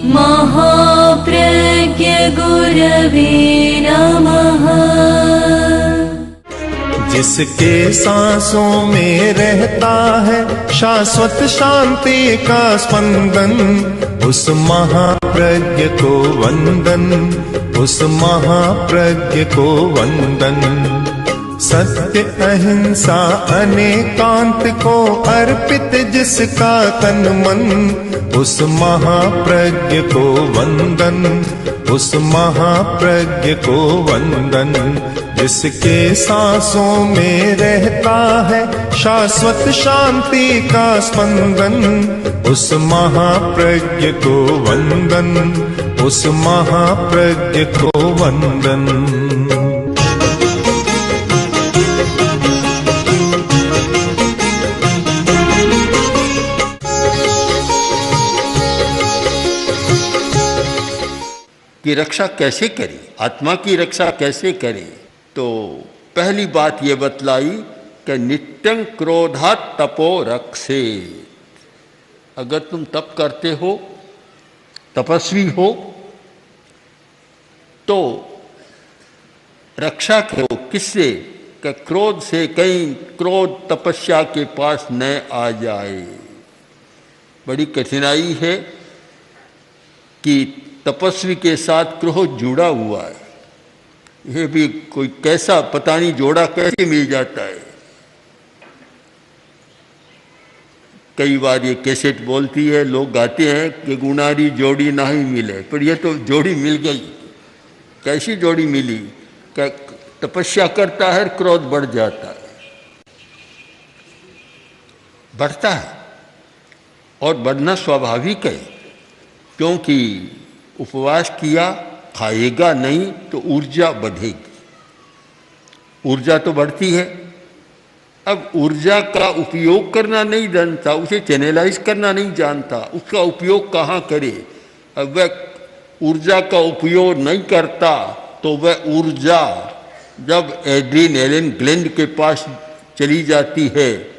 महाप्रज्ञ गुरवे नमः। जिसके सांसों में रहता है शाश्वत शांति का स्पंदन, उस महाप्रज्ञ को वंदन, उस महाप्रज्ञ को वंदन। सत्य अहिंसा अनेकांत को अर्पित जिसका तन मन, उस महाप्रज्ञ को वंदन, उस महाप्रज्ञ को वंदन। जिसके सांसों में रहता है शाश्वत शांति का स्पंदन, उस महाप्रज्ञ को वंदन, उस महाप्रज्ञ को वंदन। की रक्षा कैसे करें, आत्मा की रक्षा कैसे करें? तो पहली बात ये बतलाई कि नित्यं क्रोधात् तपो रक्षेत्। अगर तुम तप करते हो, तपस्वी हो, तो रक्षा करो किससे? कि क्रोध से कहीं क्रोध तपस्या के पास न आ जाए। बड़ी कठिनाई है कि तपस्वी के साथ क्रोध जुड़ा हुआ है। यह भी कोई कैसा पता नहीं जोड़ा कैसे मिल जाता है। कई बार ये कैसेट बोलती है, लोग गाते हैं कि गुनारी जोड़ी ना ही मिले, पर यह तो जोड़ी मिल गई। कैसी जोड़ी मिली? कि तपस्या करता है, क्रोध बढ़ जाता है, बढ़ता है, और बढ़ना स्वाभाविक है, क्योंकि उपवास किया, खाएगा नहीं तो ऊर्जा बढ़ेगी। ऊर्जा तो बढ़ती है। अब ऊर्जा का उपयोग करना नहीं जानता, उसे चैनलाइज करना नहीं जानता, उसका उपयोग कहाँ करे? अब वह ऊर्जा का उपयोग नहीं करता तो वह ऊर्जा जब एड्रेनालिन ग्लैंड के पास चली जाती है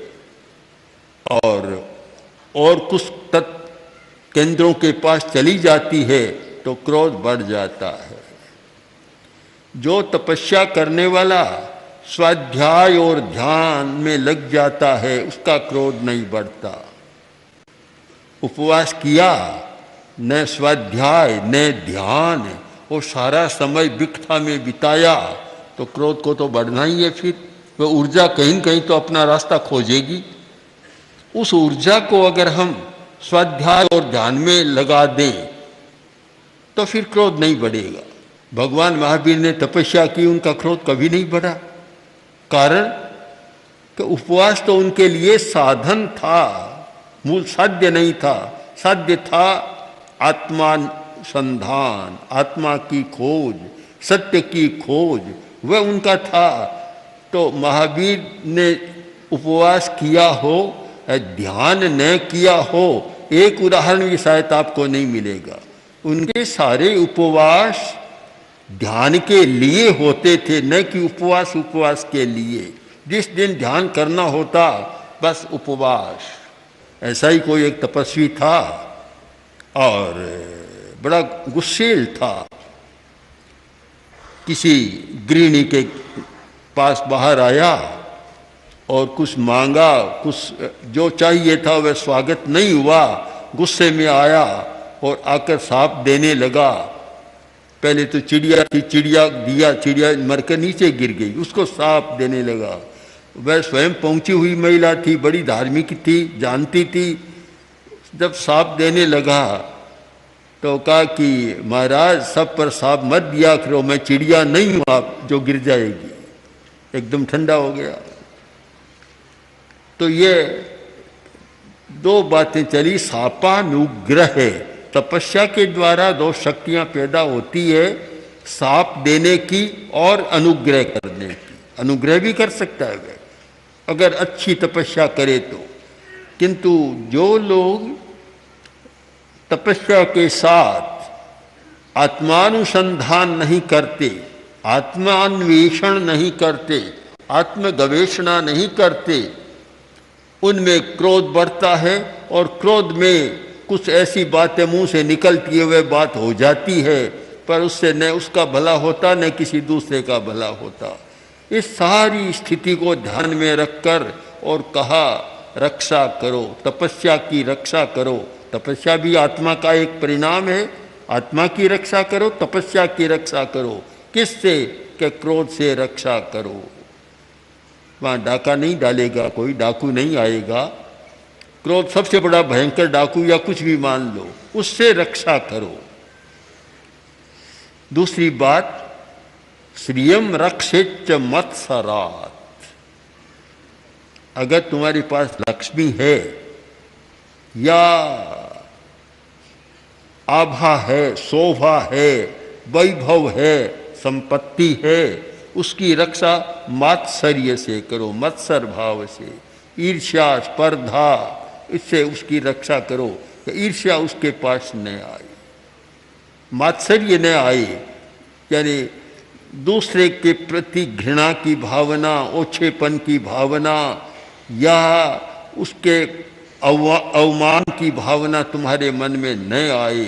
और कुछ केंद्रों के पास चली जाती है तो क्रोध बढ़ जाता है। जो तपस्या करने वाला स्वाध्याय और ध्यान में लग जाता है उसका क्रोध नहीं बढ़ता। उपवास किया, न स्वाध्याय न ध्यान, वो सारा समय विकथा में बिताया तो क्रोध को तो बढ़ना ही है। फिर वह ऊर्जा कहीं न कहीं तो अपना रास्ता खोजेगी। उस ऊर्जा को अगर हम स्वाध्याय और ध्यान में लगा दें तो फिर क्रोध नहीं बढ़ेगा। भगवान महावीर ने तपस्या की, उनका क्रोध कभी नहीं बढ़ा। कारण कि उपवास तो उनके लिए साधन था, मूल साध्य नहीं था। साध्य था आत्मानुसंधान, आत्मा की खोज, सत्य की खोज, वह उनका था। तो महावीर ने उपवास किया हो, ध्यान न किया हो, एक उदाहरण भी शायद आपको नहीं मिलेगा। उनके सारे उपवास ध्यान के लिए होते थे, न कि उपवास के लिए। जिस दिन ध्यान करना होता बस उपवास। ऐसा ही कोई एक तपस्वी था और बड़ा गुस्सेल था। किसी गृहिणी के पास बाहर आया और कुछ मांगा, कुछ जो चाहिए था वह स्वागत नहीं हुआ। गुस्से में आया और आकर साप देने लगा। पहले तो चिड़िया थी, चिड़िया दिया, चिड़िया मरकर नीचे गिर गई, उसको साप देने लगा। वह स्वयं पहुंची हुई महिला थी, बड़ी धार्मिक थी, जानती थी। जब साप देने लगा तो कहा कि महाराज सब पर साप मत दिया करो, मैं चिड़िया नहीं हूं आप जो गिर जाएगी। एकदम ठंडा हो गया। तो ये दो बातें चली। सापानुग्रह है, तपस्या के द्वारा दो शक्तियां पैदा होती है, साप देने की और अनुग्रह करने की। अनुग्रह भी कर सकता है वह अगर अच्छी तपस्या करे तो। किंतु जो लोग तपस्या के साथ आत्मानुसंधान नहीं करते, आत्मान्वेषण नहीं करते, आत्मगवेषणा नहीं करते, उनमें क्रोध बढ़ता है और क्रोध में कुछ ऐसी बातें मुंह से निकलती हुए बात हो जाती है, पर उससे न उसका भला होता न किसी दूसरे का भला होता। इस सारी स्थिति को ध्यान में रखकर और कहा रक्षा करो, तपस्या की रक्षा करो। तपस्या भी आत्मा का एक परिणाम है। आत्मा की रक्षा करो, तपस्या की रक्षा करो। किससे? कि क्रोध से रक्षा करो। वहाँ डाका नहीं डालेगा, कोई डाकू नहीं आएगा। क्रोध सबसे बड़ा भयंकर डाकू या कुछ भी मान लो, उससे रक्षा करो। दूसरी बात, श्रियम रक्षेच मत्सरात्। अगर तुम्हारे पास लक्ष्मी है या आभा है, शोभा है, वैभव है, संपत्ति है, उसकी रक्षा मात्सर्य से करो, मत्सर भाव से। ईर्ष्या, स्पर्धा, इससे उसकी रक्षा करो कि ईर्ष्या उसके पास न आए, मात्सर्य न आए, यानी दूसरे के प्रति घृणा की भावना, ओछेपन की भावना या उसके अवमान की भावना तुम्हारे मन में न आए।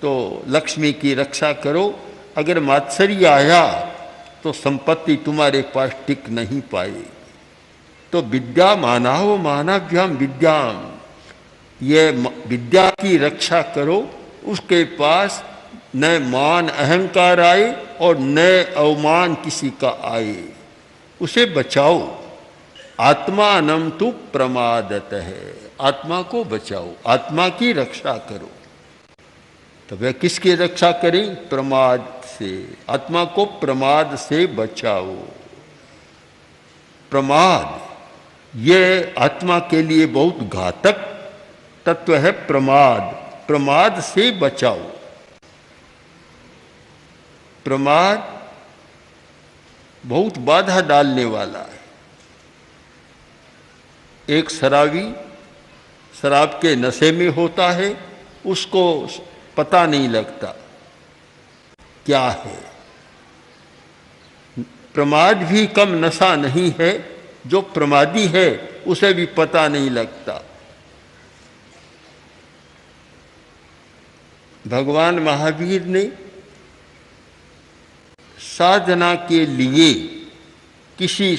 तो लक्ष्मी की रक्षा करो। अगर मात्सर्य आया तो संपत्ति तुम्हारे पास टिक नहीं पाएगी। तो विद्या मानाहो मानव्याम विद्याम, ये विद्या की रक्षा करो, उसके पास न मान अहंकार आए और न अवमान किसी का आए, उसे बचाओ। आत्मानं तु प्रमादत है, आत्मा को बचाओ, आत्मा की रक्षा करो। तो वह किसकी रक्षा करें? प्रमाद से। आत्मा को प्रमाद से बचाओ। प्रमाद ये आत्मा के लिए बहुत घातक तत्व है। प्रमाद, प्रमाद से बचाओ। प्रमाद बहुत बाधा डालने वाला है। एक शराबी शराब के नशे में होता है, उसको पता नहीं लगता क्या है। प्रमाद भी कम नशा नहीं है। जो प्रमादी है उसे भी पता नहीं लगता। भगवान महावीर ने साधना के लिए किसी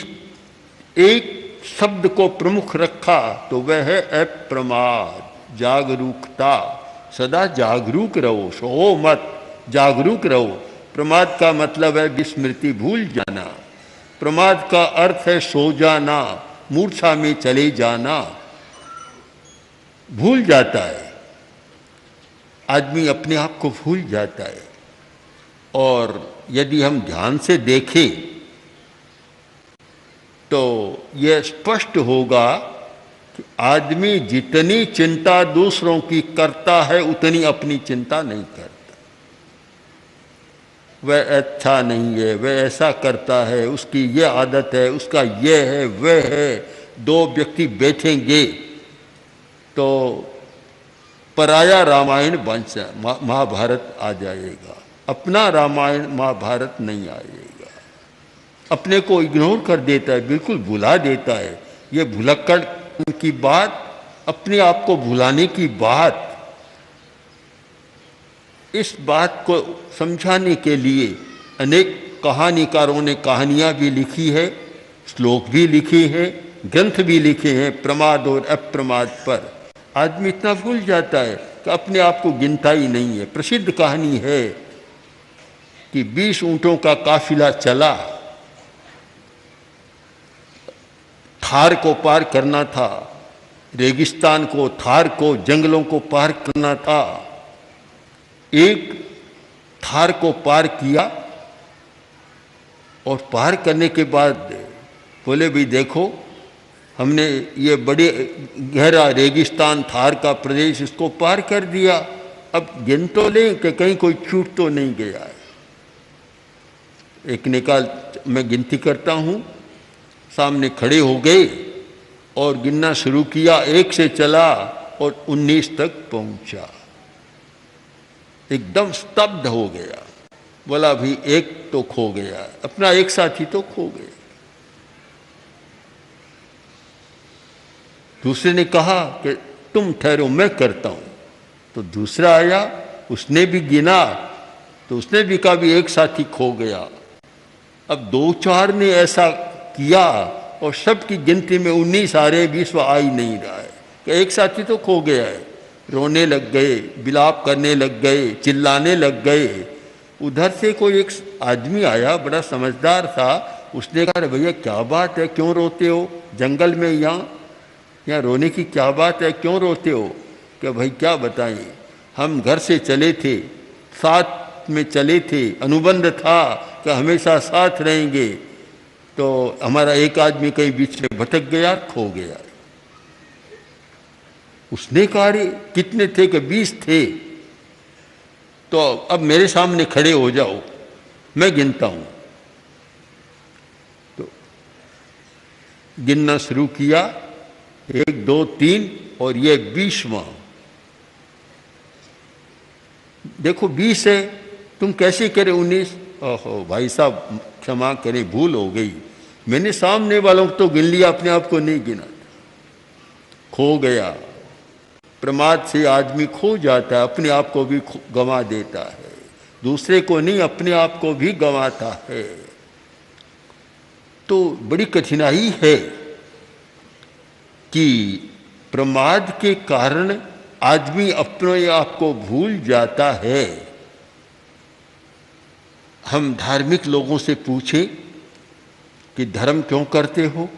एक शब्द को प्रमुख रखा तो वह है अप्रमाद, जागरूकता। सदा जागरूक रहो, सो मत, जागरूक रहो। प्रमाद का मतलब है विस्मृति, भूल जाना। प्रमाद का अर्थ है सो जाना, मूर्छा में चले जाना। भूल जाता है आदमी, अपने आप को भूल जाता है। और यदि हम ध्यान से देखें तो यह स्पष्ट होगा कि आदमी जितनी चिंता दूसरों की करता है उतनी अपनी चिंता नहीं करता। वह अच्छा नहीं है, वह ऐसा करता है, उसकी ये आदत है, उसका ये है, वह है। दो व्यक्ति बैठेंगे तो पराया रामायण बन महाभारत आ जाएगा, अपना रामायण महाभारत नहीं आएगा। अपने को इग्नोर कर देता है, बिल्कुल भुला देता है। ये भुलक्कड़ की बात, अपने आप को भुलाने की बात, इस बात को समझाने के लिए अनेक कहानीकारों ने कहानियाँ भी लिखी है, श्लोक भी लिखे हैं, ग्रंथ भी लिखे हैं प्रमाद और अप्रमाद पर। आदमी इतना भूल जाता है कि अपने आप को गिनता ही नहीं है। प्रसिद्ध कहानी है कि 20 ऊंटों का काफिला चला, थार को पार करना था, रेगिस्तान को, थार को, जंगलों को पार करना था। एक थार को पार किया और पार करने के बाद बोले भी देखो, हमने ये बड़े गहरा रेगिस्तान थार का प्रदेश इसको पार कर दिया, अब गिन तो लें कि कहीं कोई छूट तो नहीं गया है। एक निकाल, मैं गिनती करता हूँ, सामने खड़े हो गए और गिनना शुरू किया। 1 से चला और 19 तक पहुंचा। एकदम स्तब्ध हो गया, बोला भी एक तो खो गया, अपना एक साथी तो खो गया। दूसरे ने कहा कि तुम ठहरो, मैं करता हूं। तो दूसरा आया, उसने भी गिना, तो उसने भी कहा भी एक साथी खो गया। अब 2-4 ने ऐसा किया और सबकी गिनती में 19 आ रहे, 20 आ ही नहीं रहा है कि एक साथी तो खो गया है। रोने लग गए, बिलाप करने लग गए, चिल्लाने लग गए। उधर से कोई एक आदमी आया, बड़ा समझदार था, उसने कहा भैया क्या बात है, क्यों रोते हो, जंगल में यहाँ रोने की क्या बात है, क्यों रोते हो? कि भाई क्या बताएं, हम घर से चले थे, साथ में चले थे, अनुबंध था कि हमेशा साथ रहेंगे, तो हमारा एक आदमी कहीं बीच में भटक गया, खो गया। उसने कहा रे कितने थे? कि 20 थे। तो अब मेरे सामने खड़े हो जाओ, मैं गिनता हूं। तो गिनना शुरू किया, 1 2 3 और ये 20वां। देखो 20 है, तुम कैसे करे 19? ओहो भाई साहब क्षमा करें, भूल हो गई, मैंने सामने वालों को तो गिन लिया, अपने आप को नहीं गिना। खो गया। प्रमाद से आदमी खो जाता है, अपने आप को भी गंवा देता है, दूसरे को नहीं अपने आप को भी गंवाता है। तो बड़ी कठिनाई है कि प्रमाद के कारण आदमी अपने आप को भूल जाता है। हम धार्मिक लोगों से पूछें कि धर्म क्यों करते हो?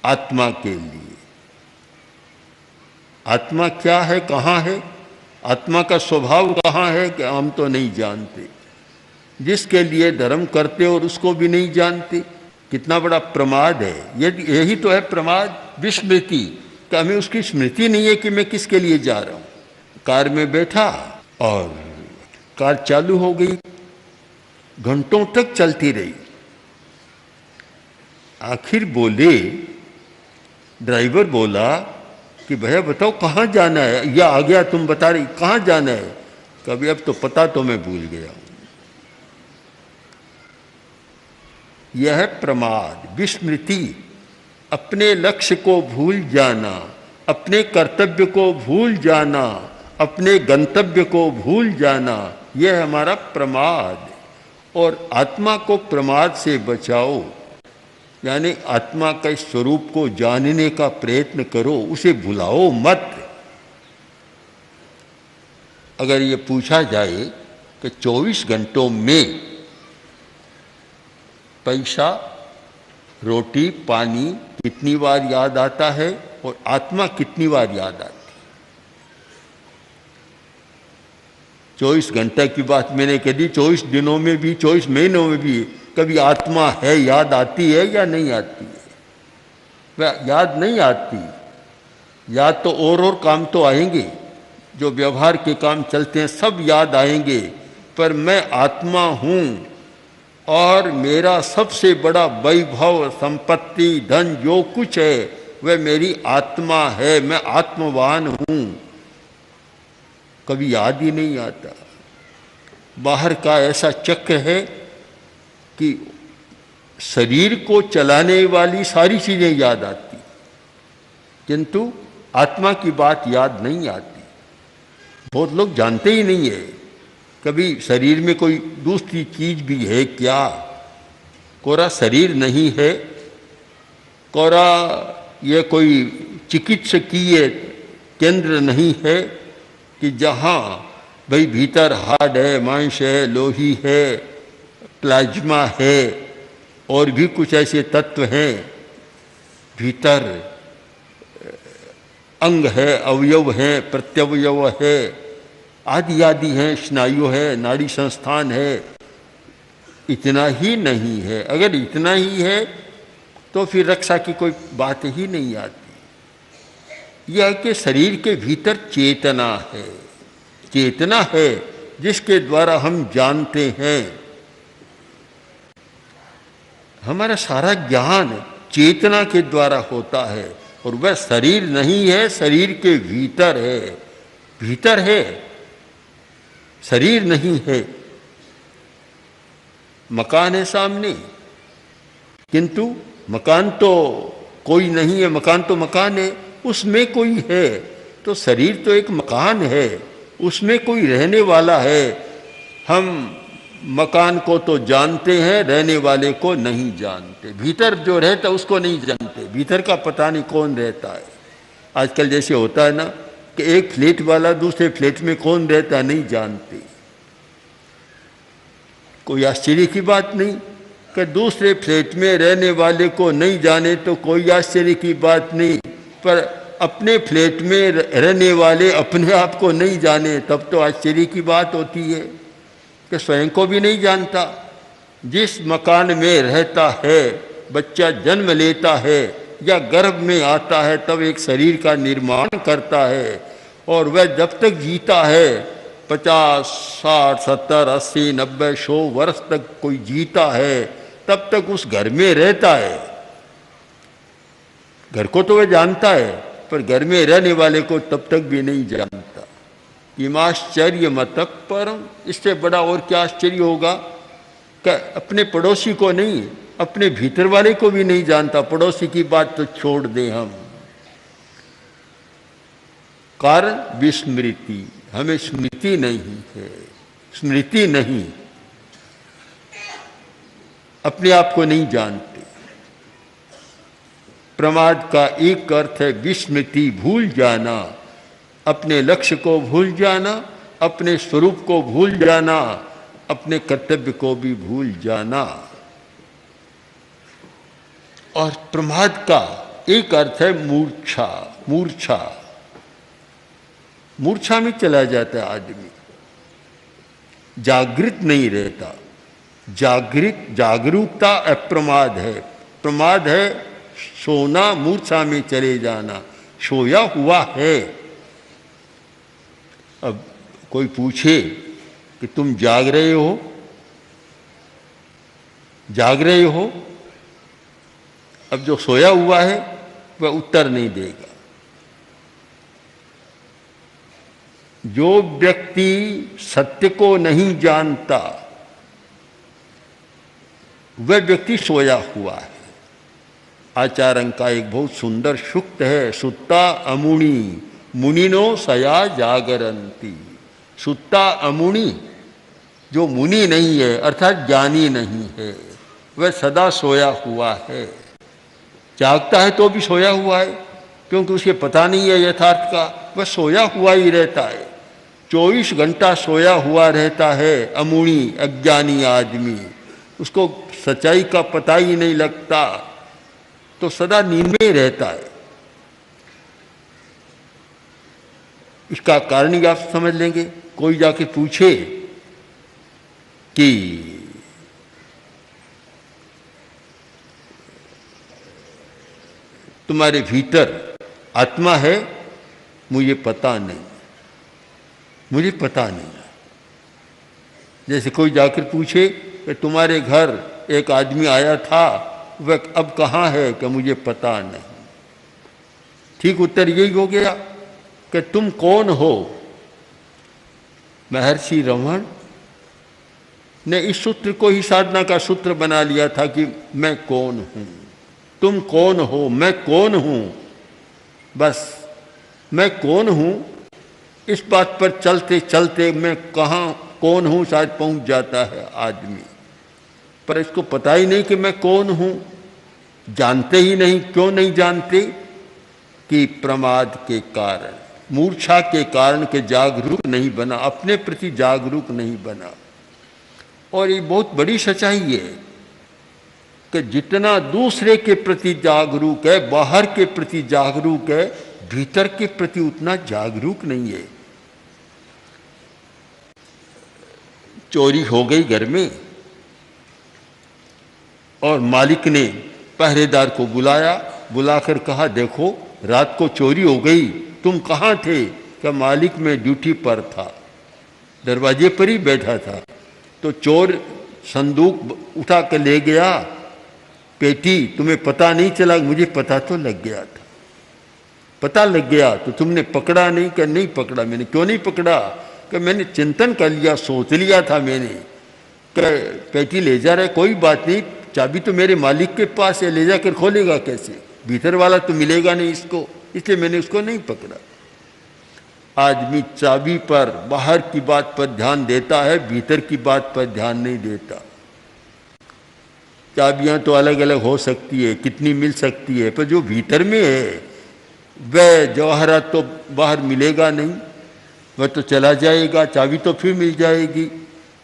आत्मा के लिए। आत्मा क्या है, कहाँ है, आत्मा का स्वभाव कहाँ है कि हम तो नहीं जानते। जिसके लिए धर्म करते और उसको भी नहीं जानते, कितना बड़ा प्रमाद है। यही तो है प्रमाद, विस्मृति, कि हमें उसकी स्मृति नहीं है कि मैं किसके लिए जा रहा हूँ। कार में बैठा और कार चालू हो गई, घंटों तक चलती रही। आखिर बोले, ड्राइवर बोला कि भैया बताओ कहाँ जाना है, या आ गया तुम बता रही कहाँ जाना है? कभी अब तो पता तो मैं भूल गया हूँ। यह है प्रमाद, विस्मृति, अपने लक्ष्य को भूल जाना, अपने कर्तव्य को भूल जाना, अपने गंतव्य को भूल जाना, यह है हमारा प्रमाद। और आत्मा को प्रमाद से बचाओ, यानी आत्मा के स्वरूप को जानने का प्रयत्न करो, उसे भुलाओ मत। अगर ये पूछा जाए कि 24 घंटों में पैसा, रोटी, पानी कितनी बार याद आता है और आत्मा कितनी बार याद आती है? 24 घंटे की बात मैंने कह दी, 24 दिनों में भी, 24 महीनों में भी कभी आत्मा है, याद आती है या नहीं आती है? वह याद नहीं आती। याद तो और काम तो आएंगे, जो व्यवहार के काम चलते हैं सब याद आएंगे, पर मैं आत्मा हूँ और मेरा सबसे बड़ा वैभव, संपत्ति, धन जो कुछ है वह मेरी आत्मा है, मैं आत्मवान हूँ। कभी याद ही नहीं आता। बाहर का ऐसा चक्र है कि शरीर को चलाने वाली सारी चीजें याद आती, किंतु आत्मा की बात याद नहीं आती। बहुत लोग जानते ही नहीं है कभी शरीर में कोई दूसरी चीज भी है क्या। कोरा शरीर नहीं है, कोरा ये कोई चिकित्सकीय केंद्र नहीं है कि जहाँ भाई भीतर हार्ड है, मांस है, लोही है, प्लाज्मा है और भी कुछ ऐसे तत्व हैं, भीतर अंग है, अवयव हैं, प्रत्यवयव है, आदि आदि हैं, स्नायु है, नाड़ी संस्थान है। इतना ही नहीं है। अगर इतना ही है तो फिर रक्षा की कोई बात ही नहीं आती। यह कि शरीर के भीतर चेतना है, चेतना है जिसके द्वारा हम जानते हैं। हमारा सारा ज्ञान चेतना के द्वारा होता है और वह शरीर नहीं है, शरीर के भीतर है। भीतर है, शरीर नहीं है। मकान है सामने, किंतु मकान तो कोई नहीं है, मकान तो मकान है, उसमें कोई है। तो शरीर तो एक मकान है, उसमें कोई रहने वाला है। हम मकान को तो जानते हैं, रहने वाले को नहीं जानते। भीतर जो रहता उसको नहीं जानते, भीतर का पता नहीं कौन रहता है। आजकल जैसे होता है ना कि एक फ्लैट वाला दूसरे फ्लैट में कौन रहता है नहीं जानते। कोई आश्चर्य की बात नहीं कि दूसरे फ्लैट में रहने वाले को नहीं जाने तो कोई आश्चर्य की बात नहीं, पर अपने फ्लैट में रहने वाले अपने आप को नहीं जाने तब तो आश्चर्य की बात होती है कि स्वयं को भी नहीं जानता। जिस मकान में रहता है, बच्चा जन्म लेता है या गर्भ में आता है तब एक शरीर का निर्माण करता है, और वह जब तक जीता है 50, 60, 70, 80, 90, 100 वर्ष तक कोई जीता है तब तक उस घर में रहता है। घर को तो वह जानता है पर घर में रहने वाले को तब तक भी नहीं जानता। इमाश्चर्य मतः परम, इससे बड़ा और क्या आश्चर्य होगा कि अपने पड़ोसी को नहीं, अपने भीतर वाले को भी नहीं जानता। पड़ोसी की बात तो छोड़ दें हम। कारण विस्मृति, हमें स्मृति नहीं है, स्मृति नहीं, अपने आप को नहीं जानते। प्रमाद का एक अर्थ है विस्मृति, भूल जाना, अपने लक्ष्य को भूल जाना, अपने स्वरूप को भूल जाना, अपने कर्तव्य को भी भूल जाना। और प्रमाद का एक अर्थ है मूर्छा, मूर्छा, मूर्छा में चला जाता है आदमी, जागृत नहीं रहता। जागरूकता अप्रमाद है, प्रमाद है सोना, मूर्छा में चले जाना, सोया हुआ है। अब कोई पूछे कि तुम जाग रहे हो, जाग रहे हो, अब जो सोया हुआ है वह उत्तर नहीं देगा। जो व्यक्ति सत्य को नहीं जानता वह व्यक्ति सोया हुआ है। आचार्य का एक बहुत सुंदर सूक्त है, सुत्ता अमुनि मुनिनो सया जागरंती। सुत्ता अमुनि, जो मुनि नहीं है अर्थात ज्ञानी नहीं है, वह सदा सोया हुआ है। जागता है तो भी सोया हुआ है, क्योंकि उसे पता नहीं है यथार्थ का, वह सोया हुआ ही रहता है। 24 घंटा सोया हुआ रहता है अमुनि, अज्ञानी आदमी, उसको सच्चाई का पता ही नहीं लगता, तो सदा नींद में रहता है। इसका कारण ही आप समझ लेंगे। कोई जाके पूछे कि तुम्हारे भीतर आत्मा है, मुझे पता नहीं, मुझे पता नहीं। जैसे कोई जाकर पूछे कि तुम्हारे घर एक आदमी आया था, वह अब कहाँ है, कि मुझे पता नहीं। ठीक उत्तर यही हो गया कि तुम कौन हो। महर्षि रमण ने इस सूत्र को ही साधना का सूत्र बना लिया था कि मैं कौन हूं, तुम कौन हो, मैं कौन हूं। बस मैं कौन हूं, इस बात पर चलते चलते मैं कहाँ कौन हूं शायद पहुंच जाता है आदमी, पर इसको पता ही नहीं कि मैं कौन हूं। जानते ही नहीं। क्यों नहीं जानते? कि प्रमाद के कारण, मूर्छा के कारण के जागरूक नहीं बना, अपने प्रति जागरूक नहीं बना। और ये बहुत बड़ी सच्चाई है कि जितना दूसरे के प्रति जागरूक है, बाहर के प्रति जागरूक है, भीतर के प्रति उतना जागरूक नहीं है। चोरी हो गई घर में और मालिक ने पहरेदार को बुलाया, बुलाकर कहा देखो रात को चोरी हो गई, तुम कहाँ थे? क्या मालिक में ड्यूटी पर था, दरवाजे पर ही बैठा था। तो चोर संदूक उठा कर ले गया, पेटी, तुम्हें पता नहीं चला? मुझे पता तो लग गया था, पता लग गया। तो तुमने पकड़ा नहीं? क्या नहीं पकड़ा मैंने। क्यों नहीं पकड़ा? कि मैंने चिंतन कर लिया, सोच लिया था मैंने कि पेटी ले जा रहा है, कोई बात नहीं, चाबी तो मेरे मालिक के पास है, ले जाकर खोलेगा कैसे, भीतर वाला तो मिलेगा नहीं इसको, इसलिए मैंने उसको नहीं पकड़ा। आदमी चाबी पर बाहर की बात पर ध्यान देता है, भीतर की बात पर ध्यान नहीं देता। चाबियां तो अलग अलग हो सकती है, कितनी मिल सकती है, पर जो भीतर में है वह जवाहरात तो बाहर मिलेगा नहीं, वह तो चला जाएगा, चाबी तो फिर मिल जाएगी,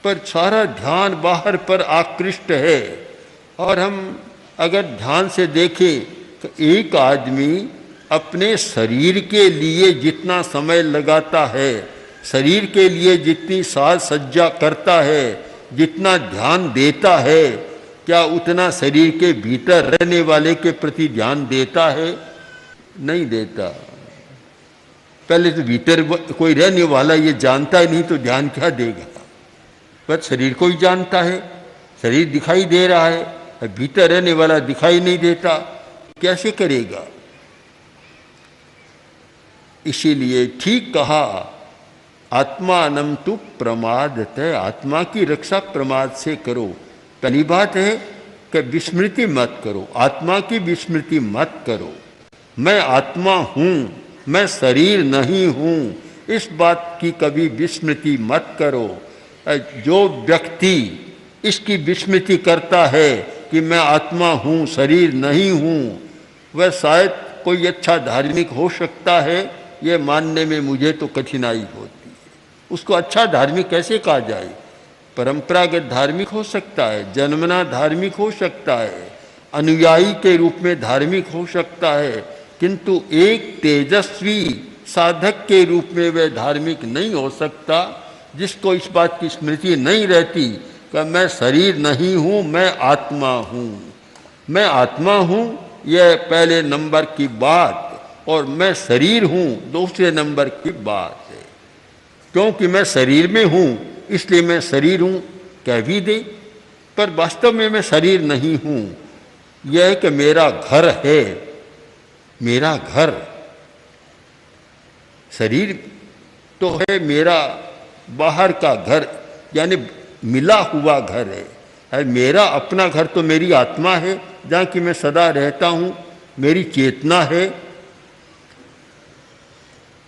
पर सारा ध्यान बाहर पर आकृष्ट है। और हम अगर ध्यान से देखें तो एक आदमी अपने शरीर के लिए जितना समय लगाता है, शरीर के लिए जितनी साज सज्जा करता है, जितना ध्यान देता है, क्या उतना शरीर के भीतर रहने वाले के प्रति ध्यान देता है? नहीं देता। पहले तो भीतर कोई रहने वाला ये जानता ही नहीं तो ध्यान क्या देगा? पर शरीर को ही जानता है, शरीर दिखाई दे रहा है, भीतर रहने वाला दिखाई नहीं देता, कैसे करेगा? इसीलिए ठीक कहा, आत्मानं तु प्रमादतः, आत्मा की रक्षा प्रमाद से करो। पहली बात है कि विस्मृति मत करो, आत्मा की विस्मृति मत करो। मैं आत्मा हूँ, मैं शरीर नहीं हूँ, इस बात की कभी विस्मृति मत करो। जो व्यक्ति इसकी विस्मृति करता है कि मैं आत्मा हूँ, शरीर नहीं हूँ, वह शायद कोई अच्छा धार्मिक हो सकता है, ये मानने में मुझे तो कठिनाई होती है। उसको अच्छा धार्मिक कैसे कहा जाए? परंपरागत धार्मिक हो सकता है, जन्मना धार्मिक हो सकता है, अनुयायी के रूप में धार्मिक हो सकता है, किंतु एक तेजस्वी साधक के रूप में वह धार्मिक नहीं हो सकता जिसको इस बात की स्मृति नहीं रहती कि मैं शरीर नहीं हूँ, मैं आत्मा हूँ। मैं आत्मा हूँ यह पहले नंबर की बात, और मैं शरीर हूँ दूसरे नंबर की बात है। क्योंकि मैं शरीर में हूँ इसलिए मैं शरीर हूँ कह भी दे, पर वास्तव में मैं शरीर नहीं हूँ। यह है कि मेरा घर है, मेरा घर, शरीर तो है मेरा बाहर का घर, यानी मिला हुआ घर है। मेरा अपना घर तो मेरी आत्मा है जहाँ की मैं सदा रहता हूँ, मेरी चेतना है।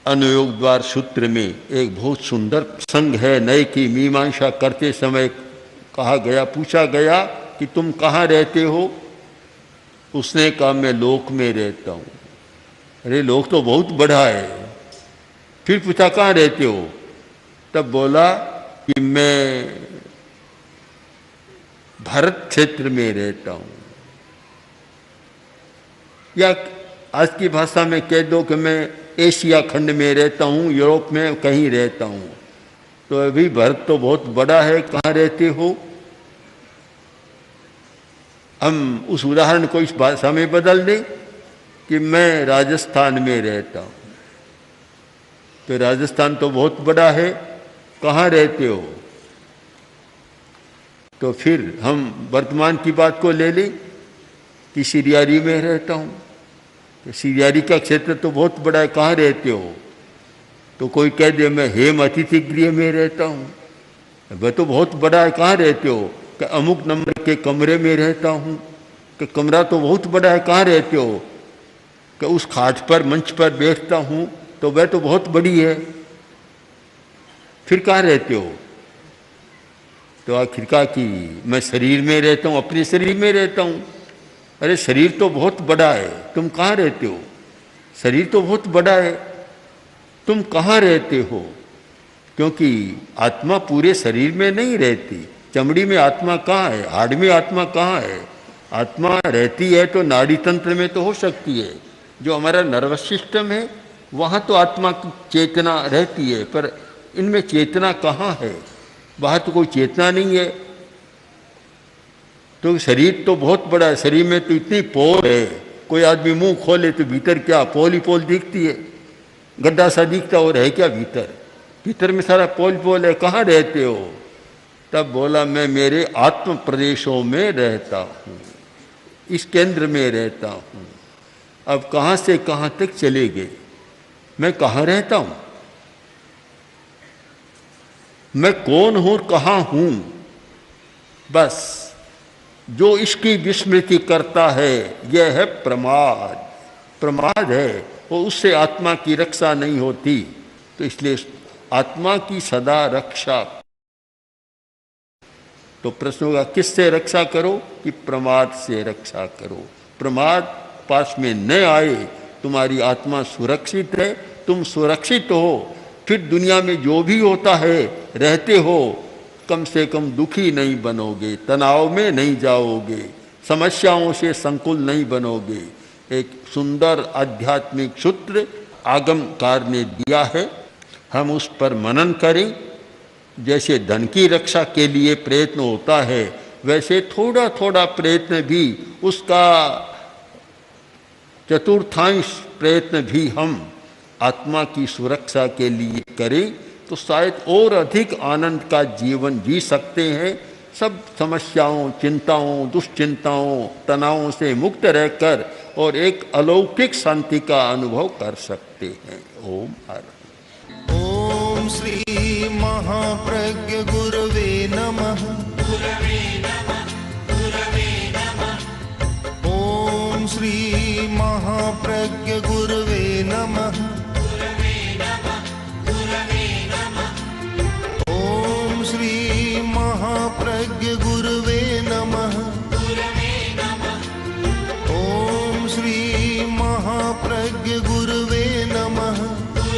अनुयोग द्वार सूत्र में एक बहुत सुंदर प्रसंग है। नए की मीमांसा करते समय कहा गया, पूछा गया कि तुम कहाँ रहते हो? उसने कहा मैं लोक में रहता हूँ। अरे लोक तो बहुत बड़ा है। फिर पूछा कहाँ रहते हो? तब बोला कि मैं भारत क्षेत्र में रहता हूँ, या आज की भाषा में कह दो कि मैं एशिया खंड में रहता हूँ, यूरोप में कहीं रहता हूँ। तो अभी भारत तो बहुत बड़ा है, कहाँ रहते हो? हम उस उदाहरण को इस भाषा में बदल दें कि मैं राजस्थान में रहता हूँ। तो राजस्थान तो बहुत बड़ा है, कहाँ रहते हो? तो फिर हम वर्तमान की बात को ले लें कि सिरियारी में रहता हूँ। तो सिरियारी का क्षेत्र तो बहुत बड़ा है, कहाँ रहते हो? तो कोई कह दे मैं हेम अतिथि गृह में रहता हूँ। वह तो बहुत बड़ा है, कहाँ रहते हो? कि अमुक नंबर के कमरे में रहता हूँ। कि कमरा तो बहुत बड़ा है, कहाँ रहते हो? कि उस खाट पर मंच पर बैठता हूँ, तो वह तो बहुत बड़ी है। फिर कहाँ रहते हो? तो आखिर कहा कि मैं शरीर में रहता हूँ, अपने शरीर में रहता हूँ। अरे शरीर तो बहुत बड़ा है, तुम कहाँ रहते हो? शरीर तो बहुत बड़ा है, तुम कहाँ रहते हो? क्योंकि आत्मा पूरे शरीर में नहीं रहती। चमड़ी में आत्मा कहाँ है? हाड़ में आत्मा कहाँ है? आत्मा रहती है तो नाड़ी तंत्र में तो हो सकती है, जो हमारा नर्वस सिस्टम है वहाँ तो आत्मा की चेतना रहती है, पर इनमें चेतना कहाँ है? बाहर तो कोई चेतना नहीं है। तो शरीर तो बहुत बड़ा है, शरीर में तो इतनी पोल है, कोई आदमी मुंह खोले तो भीतर क्या पोल ही पोल दिखती है, गड्ढा सा दिखता और है क्या भीतर? भीतर में सारा पोल पोल है। कहाँ रहते हो? तब बोला मैं मेरे आत्म प्रदेशों में रहता हूँ, इस केंद्र में रहता हूँ। अब कहाँ से कहाँ तक चले गए? मैं कहाँ रहता हूँ? मैं कौन हूँ, कहाँ हूँ? बस जो इसकी विस्मृति करता है यह है प्रमाद। प्रमाद है, वो उससे आत्मा की रक्षा नहीं होती। तो इसलिए आत्मा की सदा रक्षा। तो प्रश्न होगा किससे रक्षा करो, कि प्रमाद से रक्षा करो। प्रमाद पास में न आए, तुम्हारी आत्मा सुरक्षित है, तुम सुरक्षित हो, फिर दुनिया में जो भी होता है रहते हो, कम से कम दुखी नहीं बनोगे, तनाव में नहीं जाओगे, समस्याओं से संकुल नहीं बनोगे। एक सुंदर आध्यात्मिक सूत्र आगमकार ने दिया है, हम उस पर मनन करें। जैसे धन की रक्षा के लिए प्रयत्न होता है, वैसे थोड़ा थोड़ा प्रयत्न भी, उसका चतुर्थांश प्रयत्न भी हम आत्मा की सुरक्षा के लिए करें, तो शायद और अधिक आनंद का जीवन जी सकते हैं। सब समस्याओं, चिंताओं, दुश्चिंताओं, तनावों से मुक्त रहकर और एक अलौकिक शांति का अनुभव कर सकते हैं। ओम हर ॐ श्री महाप्रज्ञ गुरवे नमः। ॐ श्री महाप्रज्ञ